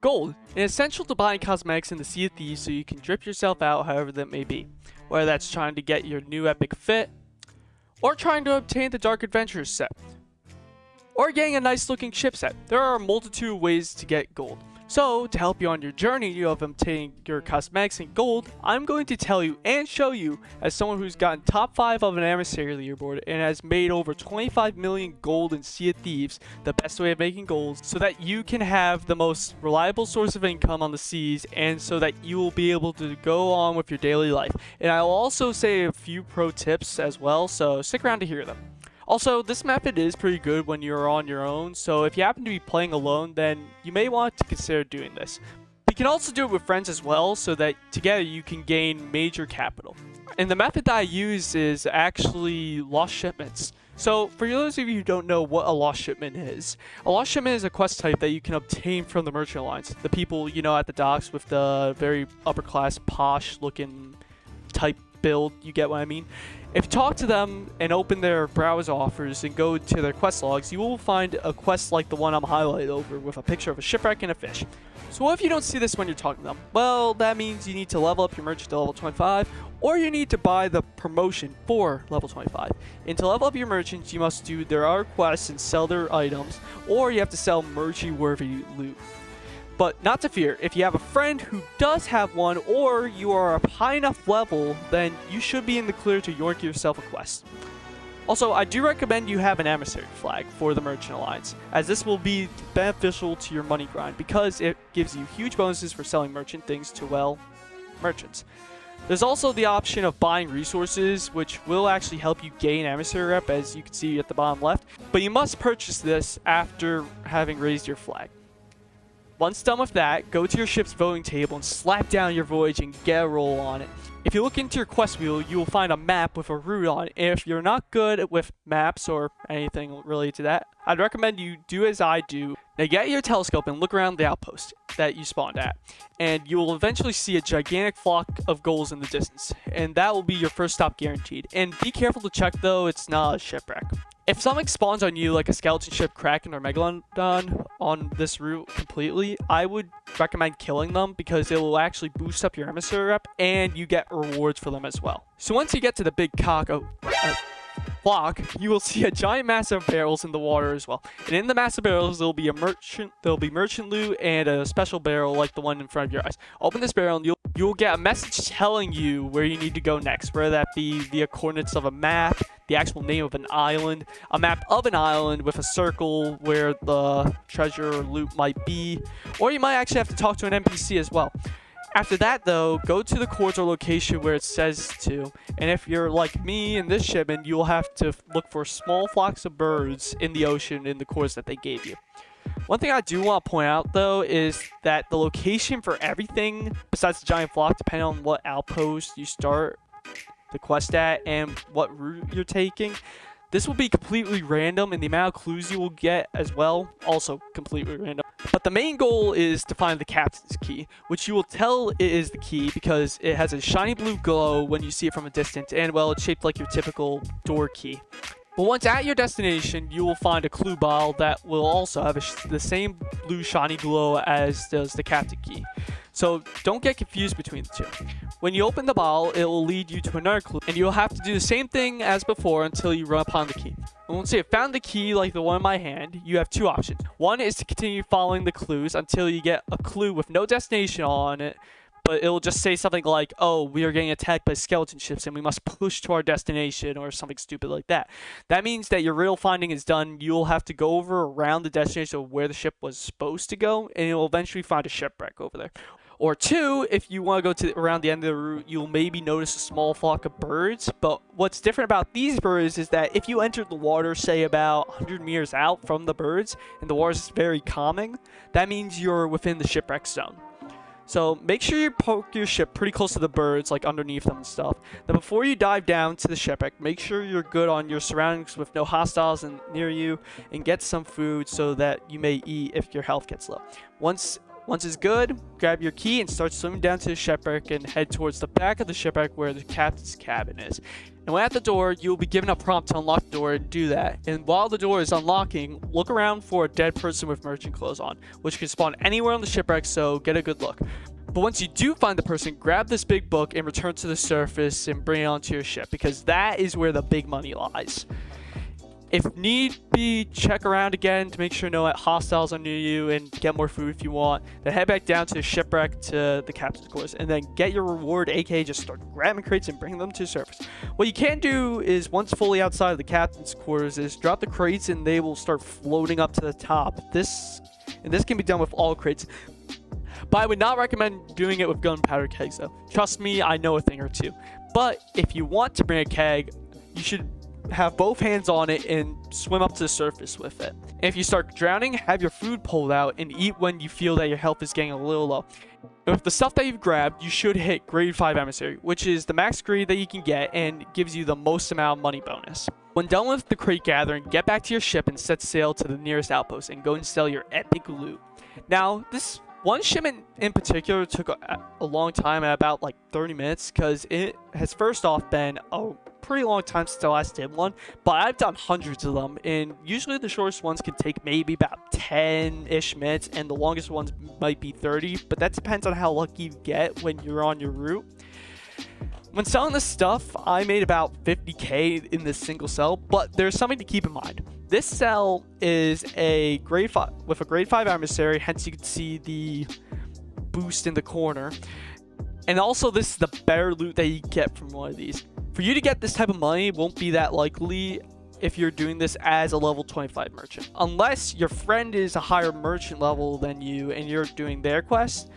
Gold is essential to buying cosmetics in the Sea of Thieves so you can drip yourself out however that may be. Whether that's trying to get your new epic fit, or trying to obtain the Dark Adventurers set, or getting a nice looking ship set. There are a multitude of ways to get gold. So, to help you on your journey of obtaining your cosmetics and gold, I'm going to tell you and show you, as someone who's gotten top 5 of an emissary leaderboard and has made over 25 million gold in Sea of Thieves, the best way of making gold, so that you can have the most reliable source of income on the seas and so that you will be able to go on with your daily life. And I will also say a few pro tips as well, so stick around to hear them. Also, this method is pretty good when you're on your own, so if you happen to be playing alone, then you may want to consider doing this. You can also do it with friends as well, so that together you can gain major capital. And the method that I use is actually lost shipments. So, for those of you who don't know what a lost shipment is a quest type that you can obtain from the merchant lines. The people, you know, at the docks with the very upper class, posh looking type build, you get what I mean? If you talk to them and open their browse offers and go to their quest logs, you will find a quest like the one I'm highlighted over with a picture of a shipwreck and a fish. So what if you don't see this when you're talking to them? Well, that means you need to level up your merchant to level 25, or you need to buy the promotion for level 25. And to level up your merchants, you must do their other quests and sell their items, or you have to sell merchy-worthy loot. But not to fear, if you have a friend who does have one, or you are a high enough level, then you should be in the clear to york yourself a quest. Also, I do recommend you have an emissary flag for the Merchant Alliance, as this will be beneficial to your money grind because it gives you huge bonuses for selling merchant things to, well, merchants. There's also the option of buying resources, which will actually help you gain emissary rep, as you can see at the bottom left, but you must purchase this after having raised your flag. Once done with that, go to your ship's voting table and slap down your voyage and get a roll on it. If you look into your quest wheel, you will find a map with a route on it. If you're not good with maps or anything related to that, I'd recommend you do as I do. Now get your telescope and look around the outpost that you spawned at, and you will eventually see a gigantic flock of gulls in the distance, and that will be your first stop guaranteed. And be careful to check though, it's not a shipwreck. If something spawns on you like a skeleton ship, kraken, or megalodon on this route completely, I would recommend killing them because it will actually boost up your emissary rep and you get rewards for them as well. So once you get to the big flock, you will see a giant mass of barrels in the water as well. And in the mass of barrels, there'll be merchant loot and a special barrel like the one in front of your eyes. Open this barrel and you'll get a message telling you where you need to go next, whether that be via coordinates of a map, the actual name of an island, a map of an island with a circle where the treasure or loot might be, or you might actually have to talk to an NPC as well. After that though, go to the coords or location where it says to, and if you're like me in this shipment, you will have to look for small flocks of birds in the ocean in the coords that they gave you. One thing I do want to point out though is that the location for everything besides the giant flock, depending on what outpost you start the quest at and what route you're taking, this will be completely random, and the amount of clues you will get as well, also completely random. But the main goal is to find the captain's key, which you will tell it is the key because it has a shiny blue glow when you see it from a distance, and well, it's shaped like your typical door key. But once at your destination, you will find a clue bottle that will also have the same blue shiny glow as does the captain key. So don't get confused between the two. When you open the bottle, it will lead you to another clue, and you'll have to do the same thing as before until you run upon the key. And once you have found the key, like the one in my hand, you have two options. One is to continue following the clues until you get a clue with no destination on it, but it'll just say something like, oh, we are getting attacked by skeleton ships and we must push to our destination, or something stupid like that. That means that your real finding is done. You'll have to go over around the destination of where the ship was supposed to go, and you'll eventually find a shipwreck over there. Or two, if you want to go to around the end of the route, you'll maybe notice a small flock of birds. But what's different about these birds is that if you enter the water, say about 100 meters out from the birds, and the water is very calming, that means you're within the shipwreck zone. So make sure you poke your ship pretty close to the birds, like underneath them and stuff. Then before you dive down to the shipwreck, make sure you're good on your surroundings with no hostiles near you, and get some food so that you may eat if your health gets low. Once Once it's good, grab your key and start swimming down to the shipwreck and head towards the back of the shipwreck where the captain's cabin is. And when at the door, you'll be given a prompt to unlock the door and do that. And while the door is unlocking, look around for a dead person with merchant clothes on, which can spawn anywhere on the shipwreck, so get a good look. But once you do find the person, grab this big book and return to the surface and bring it onto your ship, because that is where the big money lies. If need be, check around again to make sure no hostiles are near you and get more food if you want. Then head back down to the shipwreck to the captain's quarters and then get your reward, aka just start grabbing crates and bring them to the surface. What you can do is, once fully outside of the captain's quarters, is drop the crates and they will start floating up to the top. This can be done with all crates. But I would not recommend doing it with gunpowder kegs though. Trust me, I know a thing or two. But if you want to bring a keg, you should have both hands on it and swim up to the surface with it. And if you start drowning, have your food pulled out and eat when you feel that your health is getting a little low. And with the stuff that you've grabbed, you should hit grade 5 emissary, which is the max grade that you can get and gives you the most amount of money bonus. When done with the crate gathering, get back to your ship and set sail to the nearest outpost and go and sell your epic loot. Now, this one shipment in particular took a long time, at about like 30 minutes, because it has first off been a pretty long time since I last did one, but I've done hundreds of them, and usually the shortest ones can take maybe about 10-ish minutes, and the longest ones might be 30, but that depends on how lucky you get when you're on your route. When selling this stuff, I made about 50k in this single sell, but there's something to keep in mind. This sell is a grade 5 with a grade 5 emissary, hence you can see the boost in the corner. And also, this is the better loot that you get from one of these. For you to get this type of money won't be that likely if you're doing this as a level 25 merchant, unless your friend is a higher merchant level than you and you're doing their quest.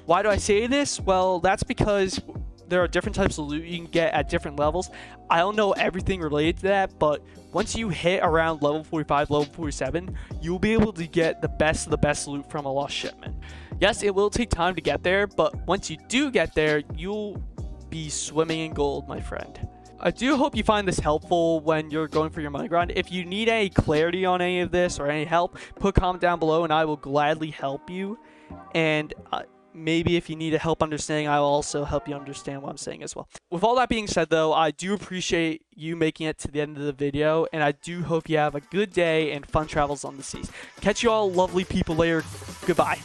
Why do I say this? Well, that's because there are different types of loot you can get at different levels. I don't know everything related to that, but once you hit around level 45, level 47, you'll be able to get the best of the best loot from a lost shipment. Yes, it will take time to get there, but once you do get there, you'll be swimming in gold, my friend. I do hope you find this helpful when you're going for your money grind. If you need any clarity on any of this or any help, put a comment down below and I will gladly help you. And maybe if you need help understanding, I will also help you understand what I'm saying as well. With all that being said though, I do appreciate you making it to the end of the video, and I do hope you have a good day and fun travels on the seas. Catch you all lovely people later. Goodbye.